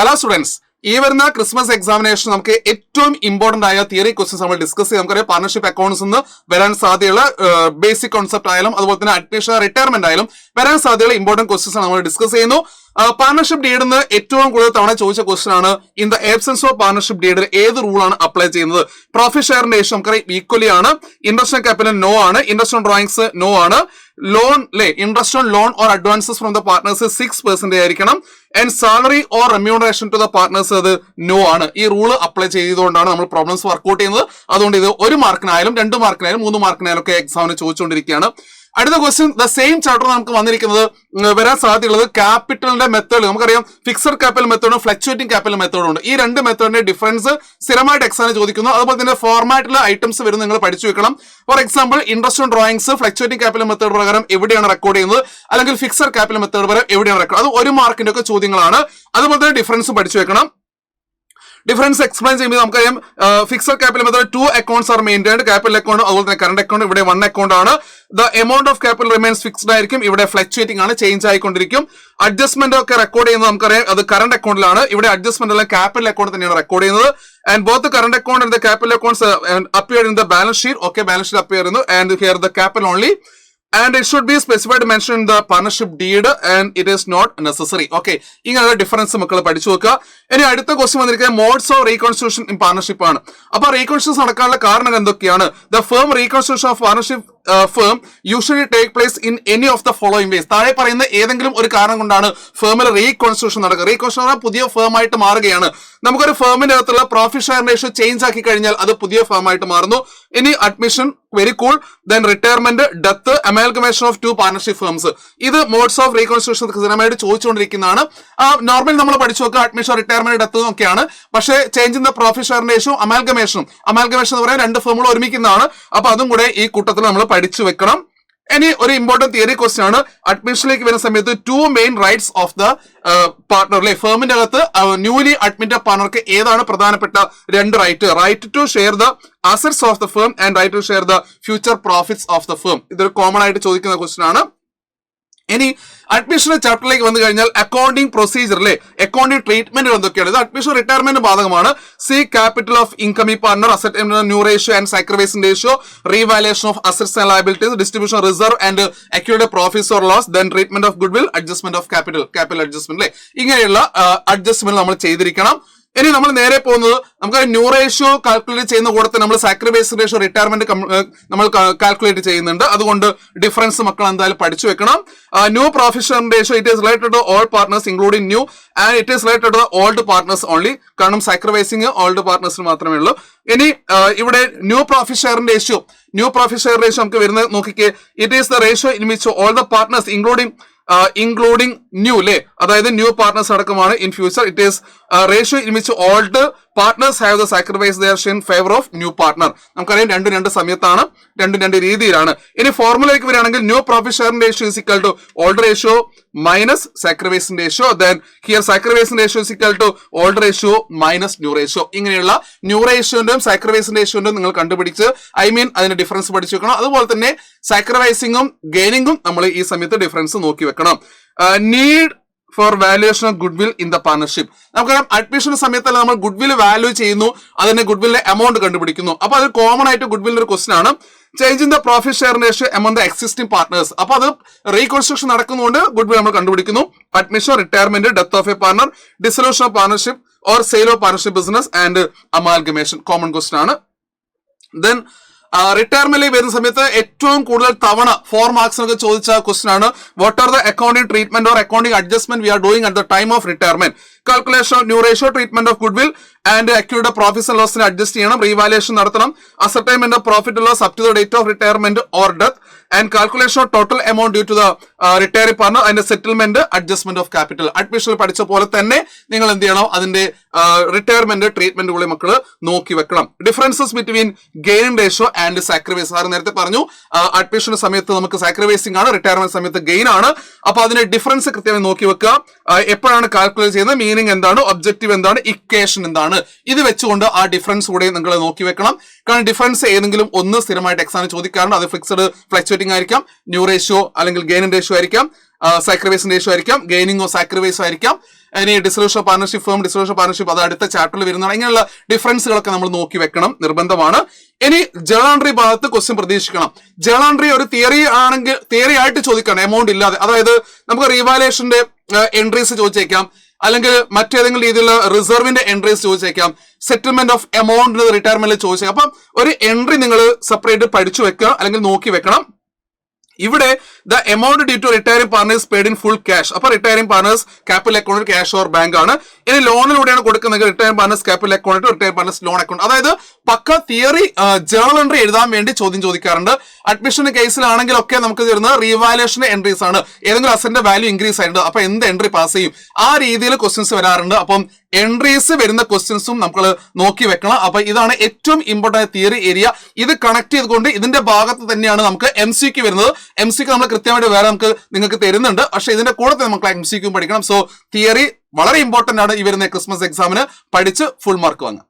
Hello students. ഈ വരുന്ന Christmas examination നമുക്ക് ഏറ്റവും ഇമ്പോർട്ടന്റ് ആയ തിയറി ക്വസ്റ്റ്യൻസ് നമ്മൾ ഡിസ്കസ് ചെയ്യാം. നമുക്കറിയാം പാർട്ണർഷിപ്പ് അക്കൗണ്ട്സ് നിന്ന് വരാൻ സാധ്യതയുള്ള ബേസിക് കോൺസെപ്റ്റ് ആയാലും അതുപോലെ തന്നെ അഡ്മിഷൻ റിട്ടയർമെന്റ് ആയാലും വരാൻ സാധ്യതയുള്ള ഇമ്പോർട്ടന്റ് ക്വസ്റ്റ്യൻസ് ആണ് നമ്മൾ ഡിസ്കസ് ചെയ്യുന്നു. പാർട്ണർഷിപ്പ് ഡീഡിൽ നിന്ന് ഏറ്റവും കൂടുതൽ തവണ ചോദിച്ച ക്വസ്റ്റ്യൻ ആണ്, in the absence of partnership ഡീഡിൽ ഏത് റൂളാണ് അപ്ലൈ ചെയ്യുന്നത്? പ്രോഫിറ്റ് ഷെയറിന്റെ റേഷ്യോ നമുക്കറിയാം ഈക്വലി ആണ്. ഇൻട്രസ്റ്റ് ഓൺ ക്യാപിറ്റൽ നോ ആണ്. ഇൻട്രസ്റ്റ് ഓൺ ഡ്രോയിങ്സ് നോ ആണ്. Loan interest on loan or advances from the partners 6% ആയിരിക്കണം. And salary or remuneration to the partners അത് നോ ആണ്. ഈ റൂള് അപ്ലൈ ചെയ്തുകൊണ്ടാണ് നമ്മൾ പ്രോബ്ലംസ് വർക്ക്ഔട്ട് ചെയ്യുന്നത്. അതുകൊണ്ട് ഇത് 1 മാർക്കിനായാലും 2 മാർക്കിനായാലും 3 മാർക്കിനായാലും ഒക്കെ എക്സാമിന് ചോദിച്ചുകൊണ്ടിരിക്കുകയാണ്. അടുത്ത ക്വസ്റ്റ്യൻ ദ സെയിം ചാപ്റ്റർ നമുക്ക് വന്നിരിക്കുന്നത് വരാൻ സാധ്യതയുള്ളത് ക്യാപിറ്റലിന്റെ മെത്തേഡ്. നമുക്കറിയാം ഫിക്സഡ് ക്യാപിറ്റൽ മെത്തേഡും ഫ്ലക്ച്വേറ്റിംഗ് ക്യാപിറ്റൽ മെത്തേഡും ഉണ്ട്. ഈ 2 മെത്തേഡിന്റെ ഡിഫറൻസ് സ്ഥിരമായിട്ട് എക്സാമിന് ചോദിക്കുന്നു. അതുപോലെ തന്നെ ഫോർമാറ്റിലെ ഐറ്റംസ് വരുന്നത് നിങ്ങൾ പഠിച്ചു വെക്കണം. For example interest on drawings fluctuating capital method പ്രകാരം എവിടെയാണ് റെക്കോർഡ് ചെയ്യുന്നത്, അല്ലെങ്കിൽ ഫിക്സഡ് ക്യാപിറ്റൽ മെത്തേഡ് പ്രകാരം എവിടെയാണ് റെക്കോർഡ്, അത് 1 മാർക്കിന്റെ ഒക്കെ ചോദ്യങ്ങളാണ്. അതുപോലെ തന്നെ ഡിഫറൻസ് പഠിച്ചു വെക്കണം. ഡിഫറൻസ് എക്സ്പ്ലെയിൻ ചെയ്യുമ്പോൾ നമുക്കറിയാം fixed capital method 2 accounts are maintained, capital account അതുപോലെ തന്നെ കറണ്ട് അക്കൗണ്ട്. ഇവിടെ 1 അക്കൗണ്ട് ആണ്. The amount of capital remains fixed ആയിരിക്കും. ഇവിടെ ഫ്ലക്ച്വേറ്റിംഗ് ആണ്, ചേഞ്ച് ആയിക്കൊണ്ടിരിക്കും. അഡ്ജസ്റ്റ്മെന്റ് ഒക്കെ റെക്കോർഡ് ചെയ്യുന്നത് നമുക്കറിയാം അത് കറണ്ട് അക്കൗണ്ടിലാണ്. ഇവിടെ അഡ്ജസ്റ്റ്മെന്റ് എല്ലാം ക്യാപിറ്റൽ അക്കൗണ്ട് തന്നെയാണ് റെക്കോർഡ് ചെയ്യുന്നത്. And both current account and the capital accounts appear in the balance sheet. Okay, balance sheet appear ചെയ്യുന്നു. And here the capital only. And it should be specified mentioned in the partnership deed and it is not necessary. Okay, ഇങ്ങനെയുള്ള difference മക്കൾ പഠിച്ചു വെക്കുക. ഇനി അടുത്ത question വന്നിരിക്കുന്നത് modes of reconstruction in partnership ആണ്. അപ്പൊ റീകൺസ്ട്രക്ഷൻ നടക്കാനുള്ള കാരണങ്ങൾ എന്തൊക്കെയാണ്? The firm reconstruction of partnership firm usually take place in any of the following ways. താഴെ പറയുന്ന ഏതെങ്കിലും ഒരു കാരണം കൊണ്ടാണ് ഫേമിൽ റീകൺസ്ട്രക്ഷൻ നടക്കുക. റീകൺസ്ട്രക്ഷൻ പുതിയ ഫേം ആയിട്ട് മാറുകയാണ്. നമുക്കൊരു ഫേമിന്റെ അകത്തുള്ള പ്രോഫിറ്റ് ഷെയർ റേഷ്യോ ചേഞ്ച് ആക്കി കഴിഞ്ഞാൽ അത് പുതിയ ഫേം ആയിട്ട് മാറുന്നു. ഇനി admission very cool. Then retirement, death, amalgamation of 2 partnership firms. ഇത് മോഡ്സ് ഓഫ് റീകൺസ്ട്രക്ഷൻ സ്ഥിരമായിട്ട് ചോദിച്ചുകൊണ്ടിരിക്കുന്നതാണ്. നോർമലി നമ്മൾ പഠിച്ചു നോക്കുക അഡ്മിഷൻ, റിട്ടയർമെന്റ്, ഡെത്ത് ഒക്കെയാണ്. പക്ഷേ change in the profit share ratio amalgamation എന്ന് പറയാൻ 2 ഫേമുകൾ ഒരുമിക്കുന്നതാണ്. അപ്പൊ അതും കൂടെ ഈ കൂട്ടത്തിൽ നമ്മൾ പഠിച്ചു വെക്കണം. ഇനി ഒരു ഇമ്പോർട്ടന്റ് തിയറി ക്വസ്റ്റ്യൻ ആണ്. അഡ്മിഷനിലേക്ക് വരുന്ന സമയത്ത് 2 main rights of the partner അല്ലെ, ഫേമിന്റെ അകത്ത് ന്യൂലി അഡ്മിറ്റഡ് പാർട്ണർക്ക് ഏതാണ് പ്രധാനപ്പെട്ട 2 right? Right to share the assets of the firm and right to share the future profits of the firm. ഇതൊരു കോമൺ ആയിട്ട് ചോദിക്കുന്ന ക്വസ്റ്റ്യൻ ആണ്. ഇനി അഡ്മിഷൻ ചാപ്റ്ററിലേക്ക് വന്നു കഴിഞ്ഞാൽ അക്കൗണ്ടിംഗ് പ്രൊസീജിയർ അല്ലെ, അക്കൗണ്ടിംഗ് ട്രീറ്റ്മെന്റ് എന്തൊക്കെയാണ്? ഇത് അഡ്മിഷൻ റിട്ടയർമെന്റ് ബാധകമാണ്. C capital of incoming partner, asset new ratio and sacrificing ratio, revaluation of assets and liabilities, distribution reserve and accrued profits or loss, then treatment of goodwill, adjustment of capital adjustment അല്ലെ, ഇങ്ങനെയുള്ള adjustment നമ്മൾ ചെയ്തിരിക്കണം. ഇനി നമ്മൾ നേരെ പോകുന്നത് നമുക്ക് new ratio calculate ചെയ്യുന്ന കൂടെ നമ്മൾ സാക്രിഫൈസ് റേഷ്യോ റിട്ടയർമെന്റ് നമ്മൾ കാൽക്കുലേറ്റ് ചെയ്യുന്നുണ്ട്. അതുകൊണ്ട് ഡിഫറൻസ് മക്കൾ എന്തായാലും പഠിച്ചു വെക്കണം. New profit share ratio it is related to all partners including new, and it is related to old partners only. കാരണം സാക്രിഫൈസിങ് ഓൾഡ് പാർട്ട്നേഴ്സിന് മാത്രമേ ഉള്ളൂ. ഇനി ഇവിടെ ന്യൂ പ്രോഫിറ്റ് ഷെയർ റേഷ്യോ നമുക്ക് വരുന്നത് നോക്കിക്കേ. It is the ratio in which all the partners including new അല്ലെ, അതായത് ന്യൂ പാർട്ട്നേഴ്സ് അടക്കമാണ് in future. It is ratio in which old partners have the sacrifice their share in favour of new partner. നമുക്കറിയാം 2 സമയത്താണ്, 2 രീതിയിലാണ്. ഇനി ഫോർമുലയ്ക്ക് വരികയാണെങ്കിൽ new profit share ratio is equal to old ratio minus sacrificing ratio, then here sacrificing ratio is equal to old ratio minus new ratio. ഇങ്ങനെയുള്ള new റേഷ്യോന്റെയും sacrificing റേഷ്യോന്റെയും നിങ്ങൾ കണ്ടുപിടിച്ച് അതിന്റെ ഡിഫറൻസ് പഠിച്ചു വെക്കണം. അതുപോലെ തന്നെ സാക്രിഫൈസിംഗും ഗെയിനിങ്ങും നമ്മൾ ഈ സമയത്ത് ഡിഫറൻസ് നോക്കി വെക്കണം. Need for valuation of good will in the partnership. നമുക്കറിയാം അഡ്മിഷൻ സമയത്തല്ല നമ്മൾ ഗുഡ് വിൽ വാല്യൂ ചെയ്യുന്നു, അതിന്റെ ഗുഡ് വില്ലിന്റെ എമൗണ്ട് കണ്ടുപിടിക്കുന്നു. അപ്പൊ അത് കോമൺ ആയിട്ട് ഗുഡ് വില്ലിന്റെ ഒരു ക്വസ്റ്റൻ ആണ്. Change in the profit share ratio among the existing partners. അപ്പൊ അത് റീകൺസ്ട്രക്ഷൻ നടക്കുന്നതുകൊണ്ട് ഗുഡ് വിൽ നമ്മൾ കണ്ടുപിടിക്കുന്നു. Admission, retirement, death of a partner, dissolution of partnership or sale of partnership business and amalgamation common question ആണ്. Then റിട്ടയർമെന്റിലേക്ക് വരുന്ന സമയത്ത് ഏറ്റവും കൂടുതൽ തവണ 4 മാർക്സിനൊക്കെ ചോദിച്ച ക്വസ്റ്റൻ ആണ്. What are the accounting treatment or accounting adjustment we are doing at the time of retirement? Calculation of new ratio, treatment of goodwill and accrued profits and ലോസിനെ അഡ്ജസ്റ്റ് ചെയ്യണം. റീവാലുവേഷൻ നടത്തണം. Ascertainment of profit loss up to the date of retirement or death, and calculation of total amount due to the retiring partner, അതിന്റെ settlement, adjustment of capital. അഡ്മിഷനിൽ പഠിച്ച പോലെ തന്നെ നിങ്ങൾ എന്ത് ചെയ്യണം? അതിന്റെ റിട്ടയർമെന്റ് ട്രീറ്റ്മെന്റുകളെ മക്കള് നോക്കി വെക്കണം. Differences between gain ratio and sacrifice. Sir നേരത്തെ പറഞ്ഞു അഡ്മിഷൻ സമയത്ത് നമുക്ക് സാക്രിഫൈസിംഗ് ആണ്, റിട്ടയർമെന്റ് സമയത്ത് ഗെയിൻ ആണ്. അപ്പൊ അതിന്റെ ഡിഫറൻസ് കൃത്യമായി നോക്കി വെക്കുക. എപ്പോഴാണ് കാൽക്കുലേറ്റ് ചെയ്യുന്നത്, മീനിങ് എന്താണ്, ഒബ്ജക്റ്റീവ് എന്താണ്, ഇക്വേഷൻ എന്താണ്, ഇത് വെച്ചുകൊണ്ട് ആ ഡിഫറൻസ് കൂടെ നിങ്ങൾ നോക്കി വെക്കണം. കാരണം ഡിഫറൻസ് ഏതെങ്കിലും ഒന്ന് സ്ഥിരമായിട്ട് എക്സാമിന് ചോദിക്കാറുണ്ട്. അത് ഫിക്സഡ് ഫ്ലക്ച്വേറ്റിംഗ് ആയിരിക്കാം, ന്യൂ റേഷ്യോ അല്ലെങ്കിൽ ഗെയിൻ റേഷ്യോ ആയിരിക്കാം, സാക്രിഫൈസിംഗ് റേഷ്യോ ആയിരിക്കാം, ഗെയിനിങ്ങോ സാക്രിഫൈസോ ആയിരിക്കാം. ഇനി dissolution partnership firm, dissolution partnership അത് അടുത്ത ചാപ്റ്ററിൽ വരുന്നതാണ്. ഇങ്ങനെയുള്ള ഡിഫറൻസുകളൊക്കെ നമ്മൾ നോക്കി വെക്കണം, നിർബന്ധമാണ്. ഇനി ജേണൽ എൻട്രി ഭാഗത്ത് ക്വസ്റ്റ്യൻ പ്രതീക്ഷിക്കണം. ജേണൽ എൻട്രി ഒരു തിയറി ആണെങ്കിൽ തിയറി ആയിട്ട് ചോദിക്കണം, എമൗണ്ട് ഇല്ലാതെ. അതായത് നമുക്ക് റീവാലുവേഷന്റെ എൻട്രീസ് ചോദിച്ചേക്കാം, അല്ലെങ്കിൽ മറ്റേതെങ്കിലും രീതിയിലുള്ള റിസർവിന്റെ എൻട്രീസ് ചോദിച്ചേക്കാം, സെറ്റിൽമെന്റ് ഓഫ് എമൗണ്ട് റിട്ടയർമെന്റിൽ ചോദിച്ചേക്കാം. അപ്പം ഒരു എൻട്രി നിങ്ങൾ സെപ്പറേറ്റ് പഠിച്ചു വെക്കുക, അല്ലെങ്കിൽ നോക്കി വെക്കണം. ഇവിടെ the amount due to retiring partners paid in full cash. അപ്പൊ retiring partners capital account, cash or bank ആണ്. ഇനി ലോണിലൂടെയാണ് കൊടുക്കുന്നത്, retiring partners capital account, retiring partners loan account. അതായത് പക്ക തിയറി ജേണൽ എൻട്രി എഴുതാൻ വേണ്ടി ചോദ്യം ചോദിക്കാറുണ്ട്. അഡ്മിഷന്റെ കേസിലാണെങ്കിലൊക്കെ നമുക്ക് തരുന്നത് റീവാലുവേഷൻ എൻട്രീസ് ആണ്. ഏതെങ്കിലും അസറ്റിന്റെ വാല്യൂ ഇൻക്രീസ് ആയിട്ടുണ്ട്, അപ്പൊ എന്ത് എൻട്രി പാസ് ചെയ്യും, ആ രീതിയിൽ ക്വസ്റ്റ്യൻസ് വരാറുണ്ട്. അപ്പം എൻട്രീസ് വരുന്ന ക്വസ്റ്റ്യൻസും നമ്മൾ നോക്കി വെക്കണം. അപ്പൊ ഇതാണ് ഏറ്റവും ഇമ്പോർട്ടന്റ് തിയറി ഏരിയ. ഇത് കണക്ട് ചെയ്തുകൊണ്ട് ഇതിന്റെ ഭാഗത്ത് തന്നെയാണ് നമുക്ക് MCQ വരുന്നത്. MCQ നമ്മൾ കൃത്യമായിട്ട് വേറെ നിങ്ങൾക്ക് തരുന്നുണ്ട്, പക്ഷെ ഇതിന്റെ കൂടെ നമുക്ക് MCQ പഠിക്കണം. സോ തിയറി വളരെ ഇമ്പോർട്ടന്റ് ആണ് ഈ വരുന്ന ക്രിസ്മസ് എക്സാമിന്. പഠിച്ച് ഫുൾ മാർക്ക് വാങ്ങാം.